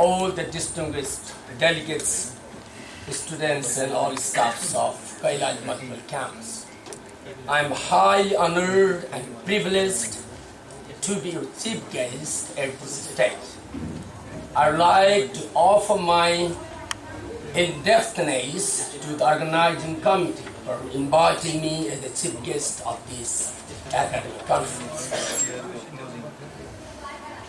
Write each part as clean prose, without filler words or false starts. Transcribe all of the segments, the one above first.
all the distinguished delegates, students and all staffs of Kailali Multiple Campus. I am highly honored and privileged to be your chief guest at this stage. I would like to offer my indebtedness to the organizing committee for inviting me as the chief guest of this academic conference.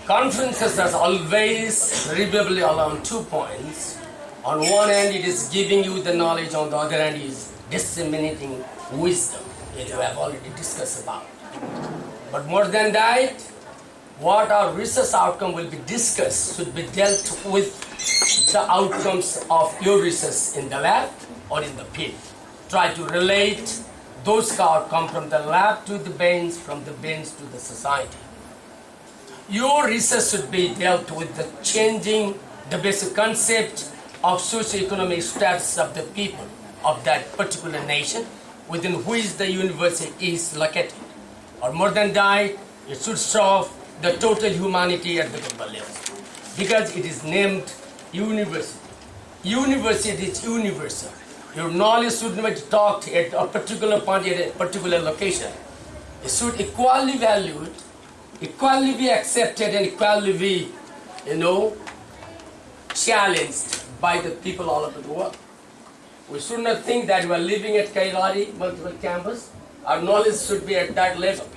Conferences are always reveal along 2 points. On one hand, it is giving you the knowledge, on the other hand, is disseminating wisdom, as we have already discussed about. But more than that, what our research outcome will be discussed should be dealt with the outcomes of your research in the lab or in the field. Try to relate those outcomes from the lab to the bench, from the bench to the society. Your research should be dealt with the changing the basic concept of socio-economic status of the people of that particular nation within which the university is located. Or more than that, it should serve the total humanity at the global level. Because it is named university. University is universal. Your knowledge should not be taught at a particular point, at a particular location. It should equally valued, equally be accepted, and equally be, challenged by the people all over the world. We should not think that we are living at Kailali Multiple Campus. Our knowledge should be at that level.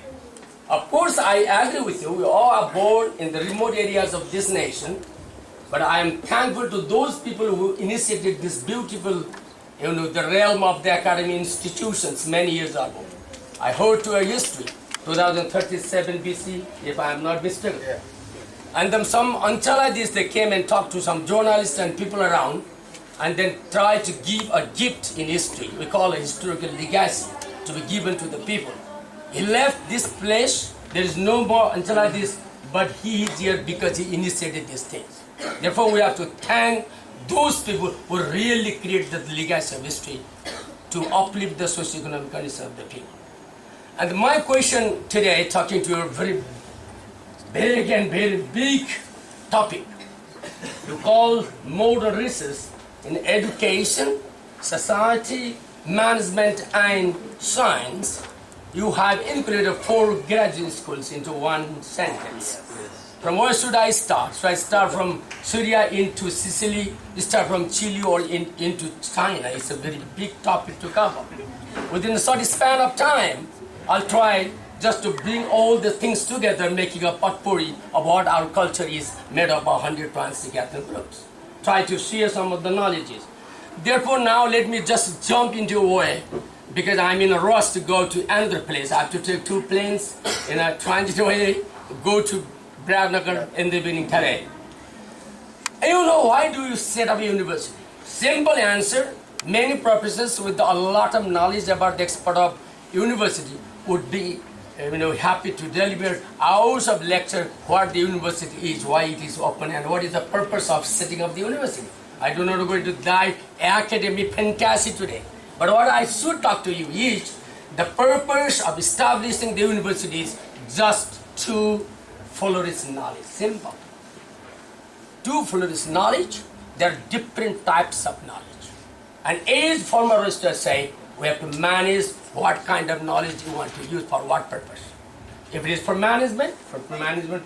Of course, I agree with you. We all are born in the remote areas of this nation. But I am thankful to those people who initiated this beautiful, the realm of the academic institutions many years ago. I heard to a history, 2037 BC, if I am not mistaken. Yeah. And then some anthologists, they came and talked to some journalists and people around, and then tried to give a gift in history. We call it historical legacy, to be given to the people. He left this place. There is no more anthologists, but he is here because he initiated these things. Therefore, we have to thank those people who really created the legacy of history to uplift the socio-economic condition of the people. And my question today, talking to you, very big and very big topic, you call modern research in education, society, management, and science. You have included 4 graduate schools into one sentence. From where should I start? Should I start from Syria into Sicily, start from Chile, or into China? It's a very big topic to cover. Within a short span of time, I'll try just to bring all the things together, making a potpourri of what our culture is made of 100 trans-ethnic groups. Try to share some of the knowledges. Therefore, now let me just jump into a way, because I'm in a rush to go to another place. I have to take 2 planes in a transit way, go to Bradnagar in the evening today. And why do you set up a university? Simple answer, many professors with a lot of knowledge about the expert of university would be happy to deliver hours of lecture what the university is, why it is open, and what is the purpose of setting up the university. I do not go into that academic fantasy today. But what I should talk to you is the purpose of establishing the university is just to follow its knowledge. Simple. To follow its knowledge, there are different types of knowledge. And as former researchers say, we have to manage what kind of knowledge you want to use for what purpose. If it is for management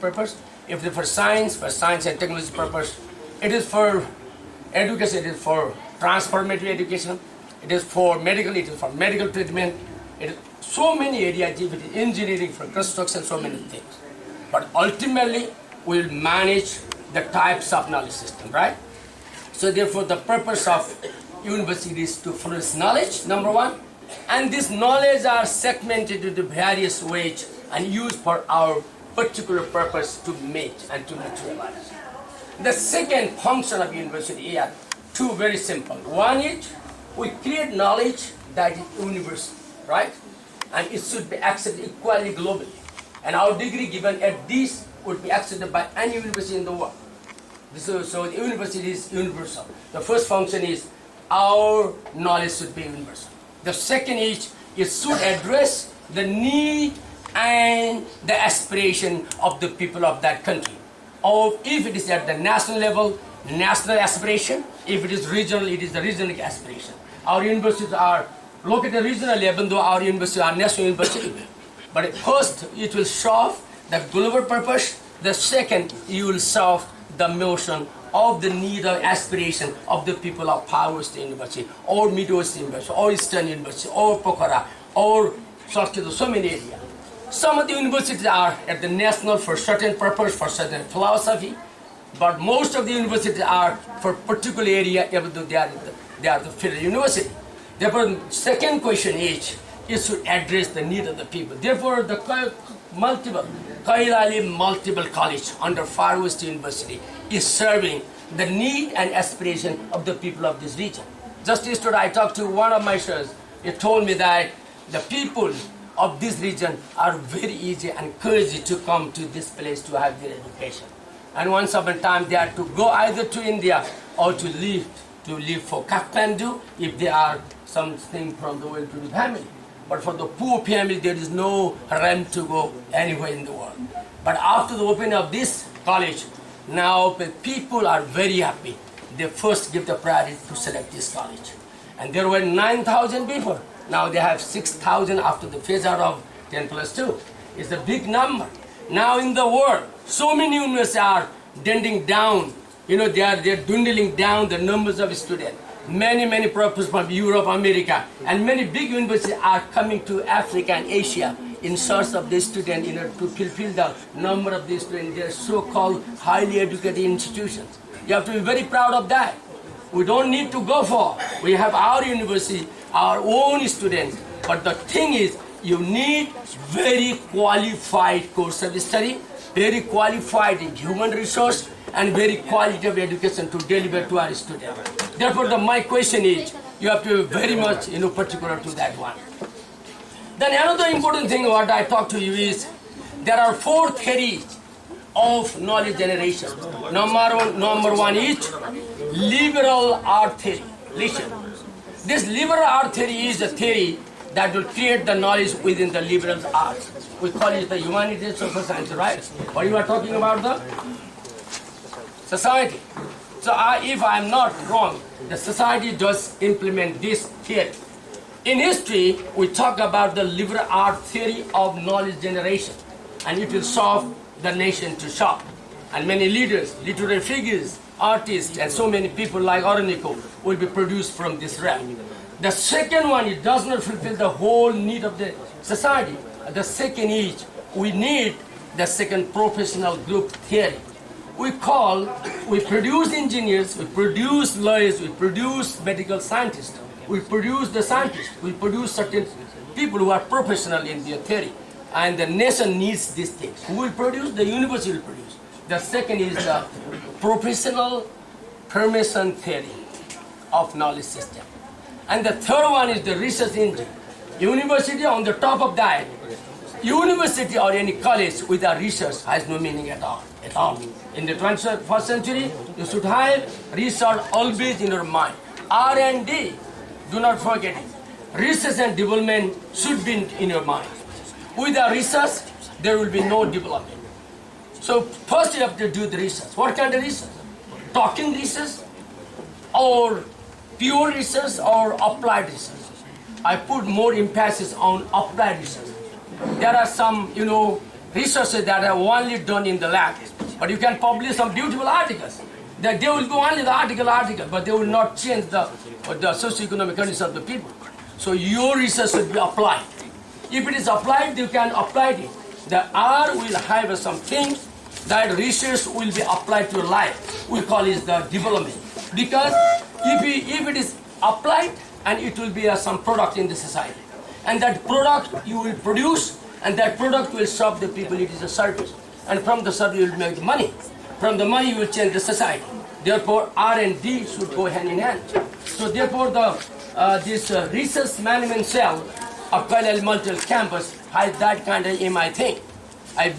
purpose. If it is for science and technology purpose. It is for education, it is for transformative education. It is for medical, it is for medical treatment. It is so many areas, it is engineering, for construction, so many things. But ultimately, we will manage the types of knowledge system, right? So therefore, the purpose of university is to follow its knowledge, number 1. And this knowledge are segmented into various ways and used for our particular purpose to meet and to materialize. The second function of university are 2 very simple. One is, we create knowledge that is universal, right? And it should be accepted equally globally. And our degree given at this would be accepted by any university in the world. So the university is universal. The first function is our knowledge should be universal. The second is, it should address the need and the aspiration of the people of that country. Or if it is at the national level, national aspiration. If it is regional, it is the regional aspiration. Our universities are located regionally, even though our universities are national universities. But first, it will serve the global purpose. The second, you will serve the notion of the need or aspiration of the people of Far West University, or Midwest University, or Eastern University, or Pokhara, or so many areas. Some of the universities are at the national for certain purpose, for certain philosophy, but most of the universities are for particular area, even though they are the federal university. Therefore, second question is to address the need of the people. Therefore, the Kailali Multiple College under Far West University is serving the need and aspiration of the people of this region. Just yesterday, I talked to one of my sirs. He told me that the people of this region are very easy and encouraged to come to this place to have their education. And once upon a time, they had to go either to India or to live for Kathmandu if they are something from the well-to-do family. But for the poor family, there is no realm to go anywhere in the world. But after the opening of this college, now the people are very happy. They first give the priority to select this college. And there were 9,000 people. Now they have 6,000 after the phase out of 10 plus 2. It's a big number. Now in the world, so many universities are dwindling down. They're dwindling down the numbers of students. Many professors from Europe, America, and many big universities are coming to Africa and Asia in search of the students to fulfill the number of the students. They're so-called highly educated institutions. You have to be very proud of that. We don't need to go far. We have our university, our own students. But the thing is, you need very qualified course of study, very qualified human resource, and very qualitative education to deliver to our students. Therefore, my question is, you have to be very much particular to that one. Then another important thing what I talk to you is, there are 4 theories of knowledge generation. Number one is liberal art theory. Listen, this liberal art theory is a theory that will create the knowledge within the liberal arts. We call it the humanities, social science, right? Or you are talking about the society. So if I am not wrong, the society does implement this theory. In history, we talk about the liberal art theory of knowledge generation, and it will serve the nation to serve. And many leaders, literary figures, artists, and so many people like Oronico will be produced from this realm. The second one, it does not fulfill the whole need of the society. The second is, we need the second professional group theory. We produce engineers, we produce lawyers, we produce medical scientists, we produce the scientists, we produce certain people who are professional in their theory. And the nation needs these things. Who will produce? The university will produce. The second is the professional permission theory of knowledge system. And the third one is the research engine. University on the top of that. University or any college without research has no meaning at all. In the 21st century, you should have research always in your mind. R&D, do not forget it. Research and development should be in your mind. Without research, there will be no development. So first you have to do the research. What kind of research? Talking research, or pure research, or applied research? I put more emphasis on applied research. There are some, researches that are only done in the lab, but you can publish some beautiful articles. They will go only the article, but they will not change the socioeconomic conditions of the people. So your research should be applied. If it is applied, you can apply it. The R will have something that research will be applied to your life. We call it the development. Because if it is applied, and it will be some product in the society. And that product you will produce, and that product will serve the people. It is a service. And from the service you will make money. From the money you will change the society. Therefore, R&D should go hand in hand. So therefore, this research management cell of Kailali Multiple Campus has that kind of aim, I think. I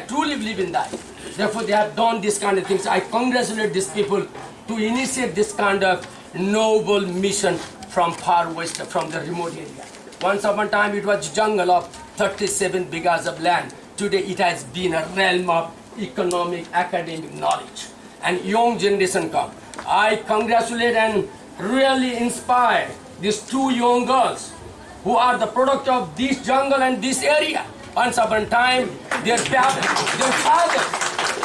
truly believe in that. Therefore, they have done this kind of things. I congratulate these people to initiate this kind of noble mission from far west, from the remote area. Once upon a time, it was jungle of 37 bighas of land. Today, it has been a realm of economic, academic knowledge. and young generation come. I congratulate and really inspire these two young girls who are the product of this jungle and this area. Once upon a time, their fathers,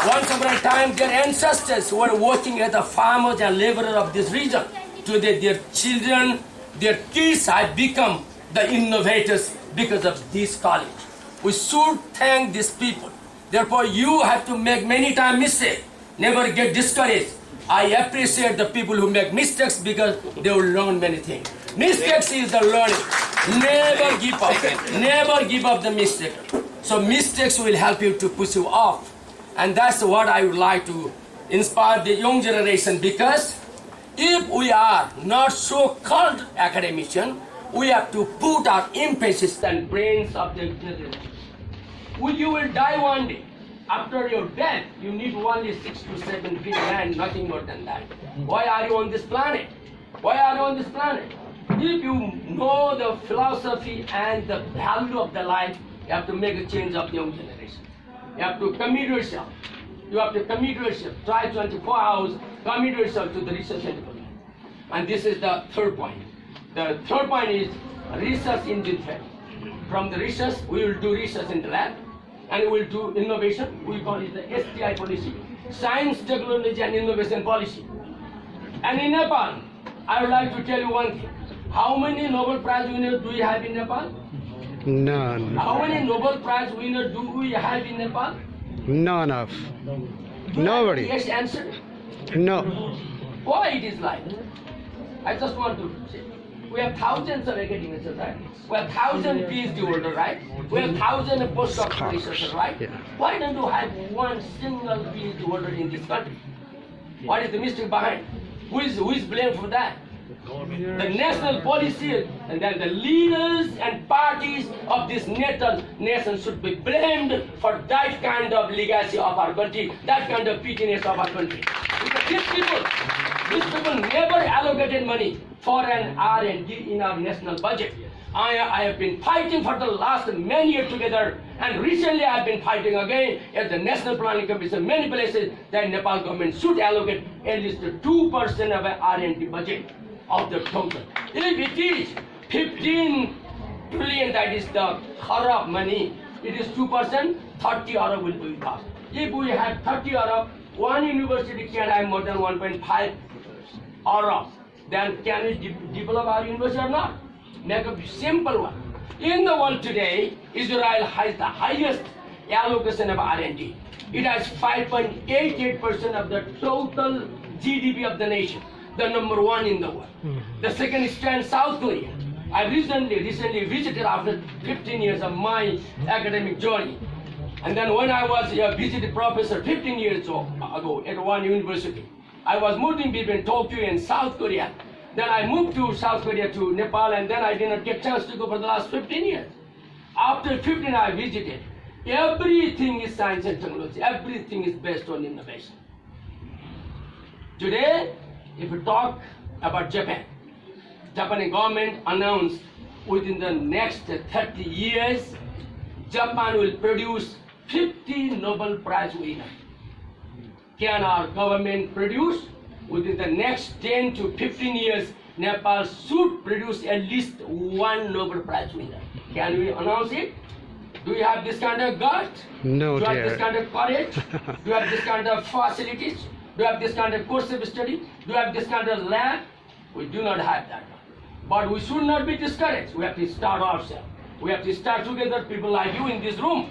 once upon a time, their ancestors were working as the farmers and laborers of this region. Today, their children, their kids have become the innovators because of this college. We should thank these people. Therefore, you have to make many times mistakes. Never get discouraged. I appreciate the people who make mistakes because they will learn many things. Mistakes is the learning. Never give up. Never give up the mistake. So mistakes will help you to push you off. And that's what I would like to inspire the young generation, because if we are not so-called academicians, we have to put our emphasis and brains of the generation. You will die one day. After your death, you need only 6 to 7 feet land, nothing more than that. Why are you on this planet? Why are you on this planet? If you know the philosophy and the value of the life, you have to make a change of the young generation. You have to commit yourself. You have to commit yourself. Try 24 hours, commit yourself to the research and development. And this is the third point. The third point is research in the field. From the research, we will do research in the lab, and we will do innovation. We call it the STI policy, Science, Technology and Innovation Policy. And in Nepal, I would like to tell you one thing. How many Nobel Prize winners do we have in Nepal? None. How many Nobel Prize winners do we have in Nepal? None of. Nobody. Yes, answer. No. Why it is like? I just want to say. We have thousands of academics, right? We have thousands PhD holders, right? We have thousands of postdoctoral researchers, right? Yeah. Why don't you have one single PhD holder in this country? What is the mistake behind? Who is blamed for that? The national policy and then the leaders and parties of this nation should be blamed for that kind of legacy of our country, that kind of pettiness of our country. Because these people never allocated money for an R&D in our national budget. I have been fighting for the last many years together, and recently I have been fighting again at the National Planning Commission, many places, that Nepal government should allocate at least 2% of an R&D budget of the total. If it is 15 trillion, that is the Arab money, it is 2%, 30 Arab will be with us. If we have 30 Arab, one university can have more than 1.5 Arab. Then can we develop our university or not? Make a simple one. In the world today, Israel has the highest allocation of R&D. It has 5.88% of the total GDP of the nation, the number one in the world. The second stands South Korea. I recently visited after 15 years of my academic journey. And then when I was a visiting professor 15 years ago at one university, I was moving between Tokyo and South Korea. Then I moved to South Korea to Nepal, and then I did not get a chance to go for the last 15 years. After 15, I visited. Everything is science and technology. Everything is based on innovation. Today, if we talk about Japan, Japanese government announced within the next 30 years, Japan will produce 50 Nobel Prize winners. Can our government produce? Within the next 10 to 15 years, Nepal should produce at least one Nobel Prize winner. Can we announce it? Do you have this kind of gut? No, Do you dear. have this kind of courage? Do you have this kind of facilities? Do you have this kind of course of study? Do you have this kind of lab? We do not have that. But we should not be discouraged. We have to start ourselves. We have to start together, people like you in this room.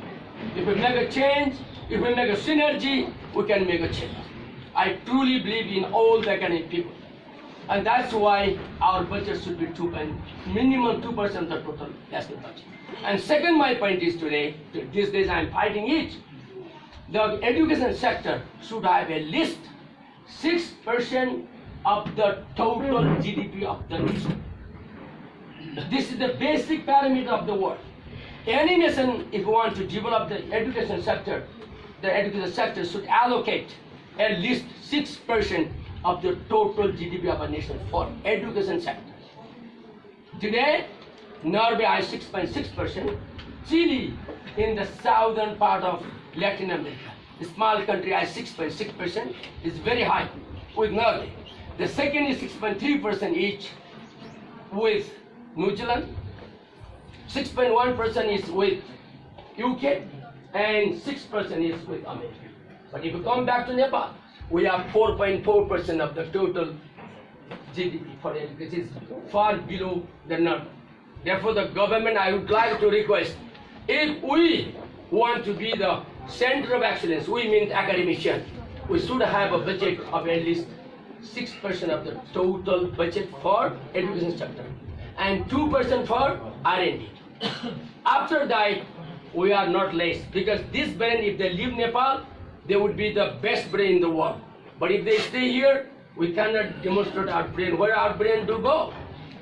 If we make a change, if we make a synergy, we can make a change. I truly believe in all the academic people. And that's why our budget should be minimum 2% of the total national budget. And second, my point is today, these days I'm fighting it. The education sector should have at least 6% of the total GDP of the nation. This is the basic parameter of the world. Any nation, if you want to develop the education sector should allocate at least 6% of the total GDP of a nation for education sector. Today, Norway has 6.6%, Chile in the southern part of Latin America Small country has 6.6%, is very high with Norway. The second is 6.3% each with New Zealand. 6.1% is with UK, and 6% is with America. But if you come back to Nepal, we have 4.4% of the total GDP for education, is far below the number. Therefore, the government, I would like to request, if we want to be the center of excellence, we mean academician, we should have a budget of at least 6% of the total budget for education sector and 2% for R&D. After that, we are not less, because this brain, if they leave Nepal, they would be the best brain in the world. But if they stay here, we cannot demonstrate our brain. Where our brain do go?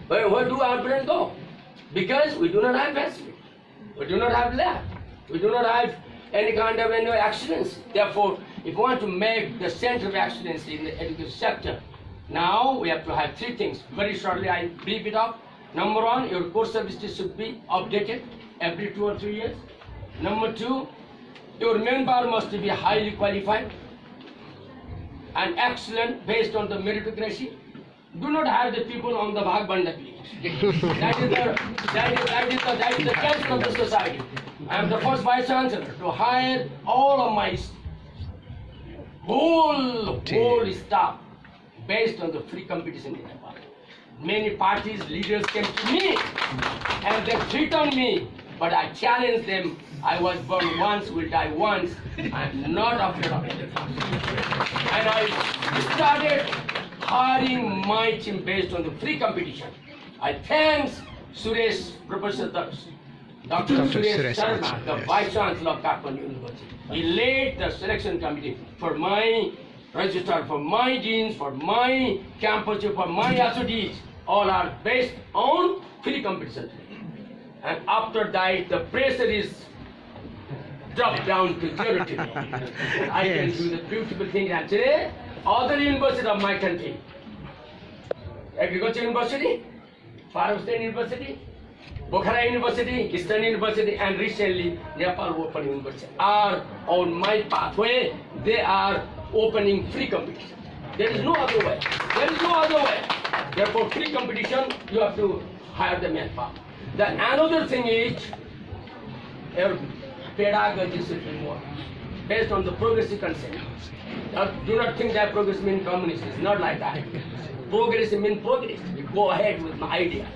Where do our brain go? Because we do not have facility, we do not have lab, we do not have any kind of excellence. Therefore, if we want to make the center of excellence in the education sector, now we have to have three things. Very shortly, I brief it up. Number one, your course services should be updated every 2 or 3 years. Number two, your manpower must be highly qualified and excellent based on the meritocracy. Do not have the people on the bhag banda, please. That is the cancer of the society. I am the first Vice-Chancellor to hire all of my whole staff based on the free competition in Nepal. Many parties, leaders came to me and they threatened me, but I challenged them. I was born once, will die once. I am not afraid of anything. And I started hiring my team based on the free competition. I thank Suresh, Professor Dr. Suresh Sharma, the Vice-Chancellor of Kailali University. He led the selection committee for my registrar, for my deans, for my campus, for my SODs. All are based on free competition. And after that, the pressure is dropped down to 0 today. I can do the beautiful thing. And today, other universities of my country, Agriculture University, Farm State University, Bokhara University, Eastern University, and recently Nepal Open University are on my pathway. They are opening free competition. There is no other way. There is no other way. Therefore, free competition, you have to hire the manpower. The another thing is your pedagogy should be more based on the progressive concept. Do not think that progress means communist. It's not like that. Progress means progress. You go ahead with my idea.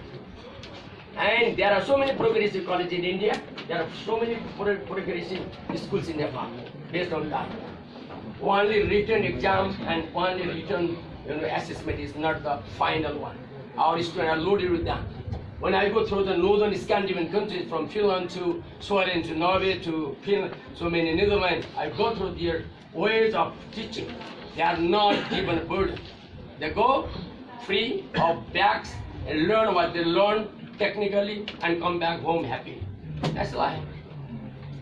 And there are so many progressive colleges in India. There are so many progressive schools in Nepal based on that. Only written exam and only written assessment is not the final one. Our students are loaded with that. When I go through the northern Scandinavian countries, from Finland to Sweden to Norway to Finland, so many Netherlands, I go through their ways of teaching. They are not given a burden. They go free of bags and learn what they learn technically and come back home happy. That's life.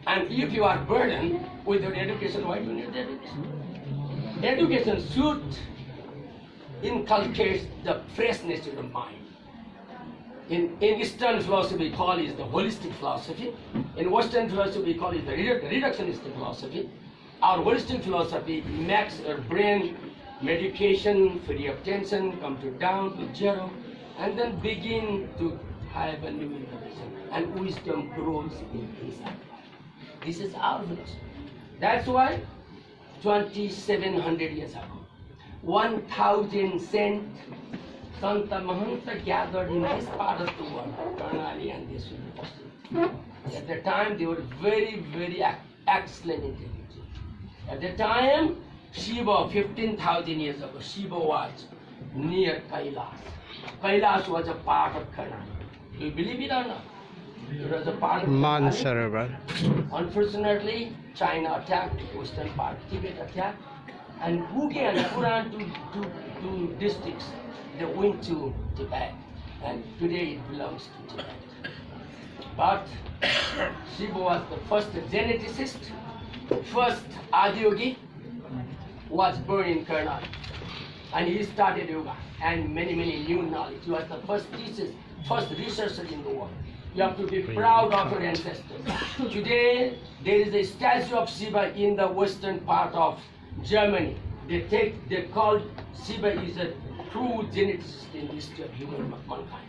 And if you are burdened with your education, why do you need education? Education should inculcate the freshness in your mind. In Eastern philosophy, we call it the holistic philosophy. In Western philosophy, we call it the reductionist philosophy. Our holistic philosophy makes our brain medication, free of tension, come to down to 0, and then begin to have a new information. And wisdom grows inside. This is our philosophy. That's why 2,700 years ago, 1,000 saints, Santa Mahanta gathered in this part of the world, Kailali and this university. At the time, they were very, very excellent intelligence. At the time, Shiva, 15,000 years ago, Shiva was near Kailas. Kailas was a part of Kailali. Do you believe it or not? It was a part of Mansarovar. Unfortunately, China attacked the western part, Tibet attacked, and Bhuke and Puran, two districts, they went to Tibet, and today it belongs to Tibet. But Shiva was the first geneticist, first Adiyogi, was born in Kailali, and he started yoga and many new knowledge. He was the first teacher, first researcher in the world. You have to be proud of your ancestors. Today, there is a statue of Shiva in the western part of Germany. They call Shiva is a true geneticist in the history of mankind.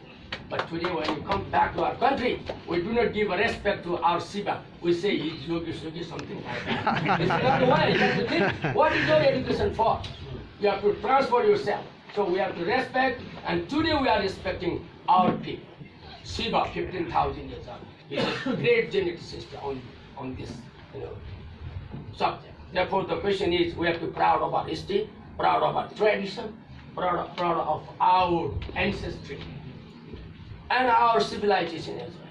But today, when you come back to our country, we do not give a respect to our Shiva. We say he's yogi, something like that. It's not the way. You have to think, what is your education for? You have to transfer yourself. So we have to respect, and today we are respecting our people. Shiva, 15,000 years old, is a great geneticist on this subject. Therefore, the question is, we have to be proud of our history, proud of our tradition, proud of our ancestry, and our civilization as well.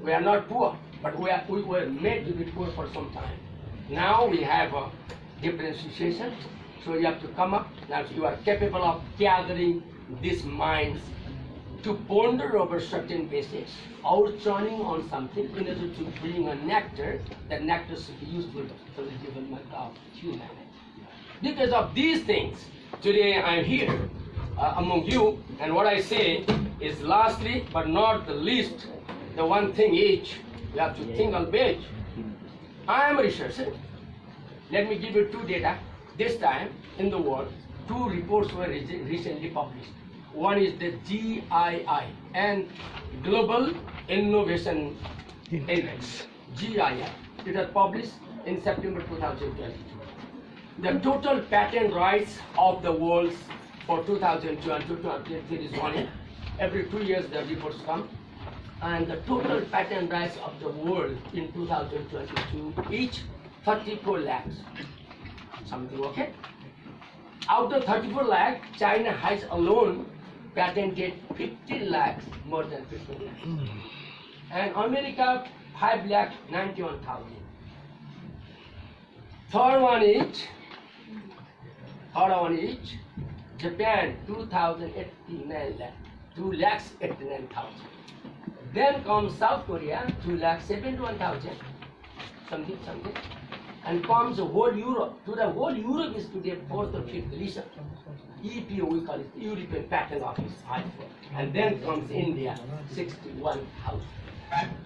We are not poor, but we were made to be poor for some time. Now we have a different situation, so you have to come up. Now you are capable of gathering these minds to ponder over certain basics or churning on something in order to bring a nectar. That nectar should be useful for the development of humanity. Because of these things, today I am here among you, and what I say is lastly but not the least, the one thing each, you have to think on page. I am a researcher. Let me give you two data. This time in the world, two reports were recently published. One is the GII and Global Innovation Index, GII. It was published in September 2022. The total patent rights of the world for 2002 and 2003 is 1 year. Every 2 years the reports come. And the total patent rights of the world in 2022, each 34 lakhs. Something okay? Out of 34 lakh, China has alone patented 50 lakhs, more than 50 lakhs. And America, 5 lakh 91,000. Third one each, Japan, 2,089 lakh, 2 lakhs 89,000. Then comes South Korea, 2 lakhs 71,000, something. And comes the whole Europe. To the whole Europe is today 4th or 5th position. EPO, we call it, European Patent Office, and then comes India, 61,000.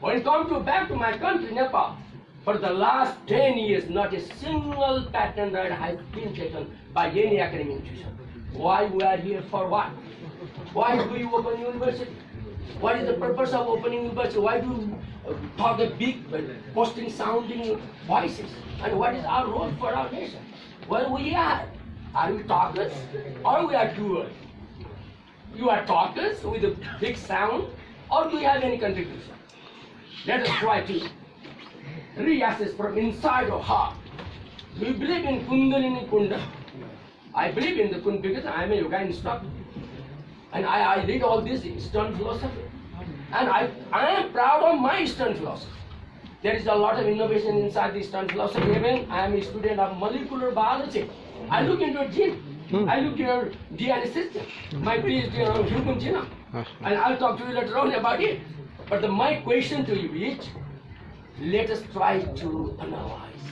When it comes back to my country, Nepal, for the last 10 years, not a single patent right has been taken by any academic institution. Why we are here, for what? Why do we open university? What is the purpose of opening university? Why do you talk a big, boasting sounding voices? And what is our role for our nation? Well, we are. Are we talkers or we are doers? You are talkers with a big sound, or do you have any contribution? Let us try to reassess from inside your heart. Do you believe in Kundalini Kunda? I believe in the Kunda because I am a yoga instructor. And I read all this Eastern philosophy. And I am proud of my Eastern philosophy. There is a lot of innovation inside the Eastern philosophy. Even I am a student of molecular biology. I look into a gene. I look into DNA system. My PhD on human genome. And I'll talk to you later on about it. But my question to you is, let us try to analyze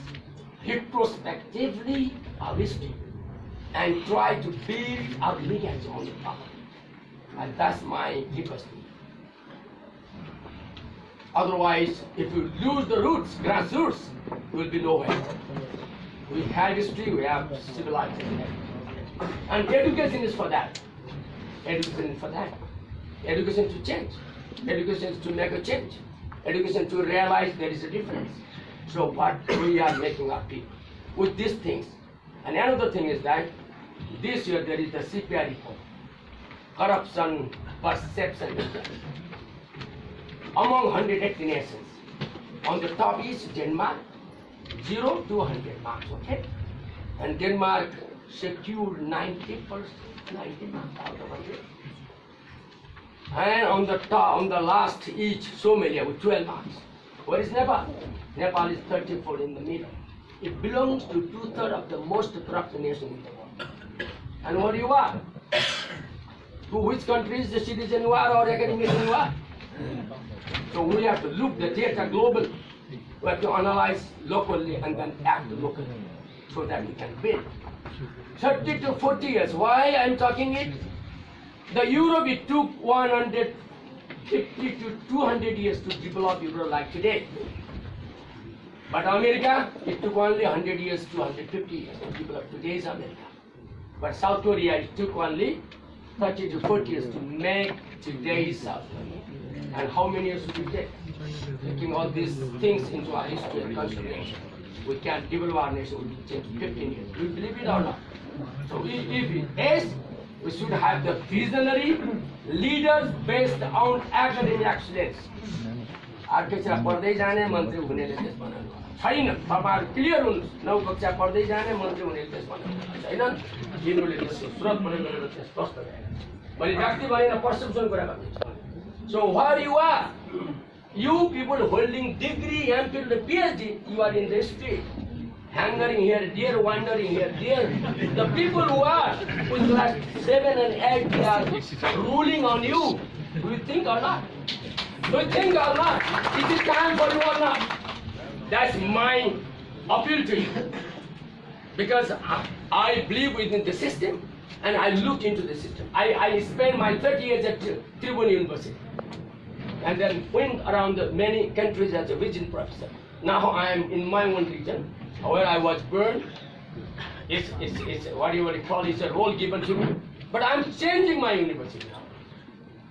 retrospectively our history and try to build our lineage on the top. And that's my request to you. Otherwise, if you lose the roots, grassroots, you will be nowhere. We have history, we have civilization. And education is for that. Education is for that. Education to change. Education is to make a change. Education to realize there is a difference. So what we are making our people with these things. And another thing is that this year there is the CPI report. Corruption, perception, among 180 nations. On the top is Denmark, 0 to 100 marks, okay? And Denmark secured 90 marks out of 100. And on the top, on the last each, Somalia with 12 marks. Where is Nepal? Nepal is 34 in the middle. It belongs to 2/3 of the most corrupt nation in the world. And what you are? To which country is the citizen you are or academician you are? So we have to look the data globally. We have to analyze locally and then act locally so that we can build. 30 to 40 years. Why I'm talking it? The Europe, it took 100 50 to 200 years to develop Europe like today. But America, it took only 100 years to 150 years to develop today's America. But South Korea, it took only 30 to 40 years to make today's South Korea. And how many years would it take? Taking all these things into our history and consideration, we can develop our nation within 10 to 15 years. Do you believe it or not? So if yes, we should have the visionary leaders based on academic excellence. अर्केक्षा पढ्दै जाने मन्त्री हुनेले देश बनाउनु छैन। तपाईहरु clear हुनुहोस्, 9 कक्षा पढ्दै जाने मन्त्री हुनेले देश बनाउनु छैन। जिनले त्यसको स्रोत प्रयोग गरेर देश स्पष्ट गरेका छन्। मैले व्यक्ति भनेन पर्सेप्सन कुरा गर्दैछु। So where you are, you people holding degree, MPhil, PhD, you are in the street, hangering here, there, wandering here, there. The people who are with class 7 and 8, they are ruling on you. Do you think or not? Do you think or not? Is it time for you or not? That's my appeal to you. Because I believe within the system and I look into the system. I spent my 30 years at Tribune University and then went around many countries as a visiting professor. Now I am in my own region where I was born. It's what you would call it's a role given to me. But I'm changing my university now.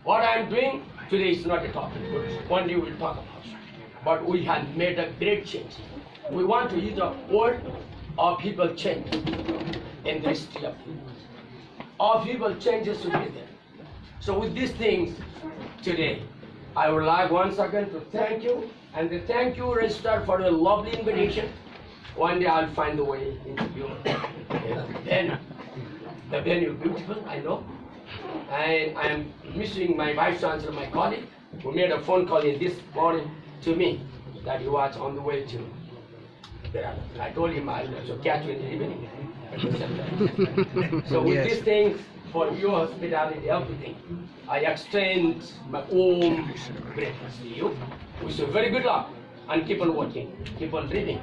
What I'm doing today is not a topic, but one day we'll talk about it. But we have made a great change. We want to use the word of people change in the history of people. All people changes should be there. So with these things today, I would like once again to thank you and to thank you, Registrar, for a lovely invitation. One day I'll find a way into your venue. The venue beautiful, I know. And I am missing my Vice-Chancellor, my colleague, who made a phone call in this morning to me that he was on the way to Kerala. I told him I'll also catch you in the evening. So with these things, for your hospitality, everything, I extend my own greatness to you. Wish you very good luck and keep on working, keep on reading.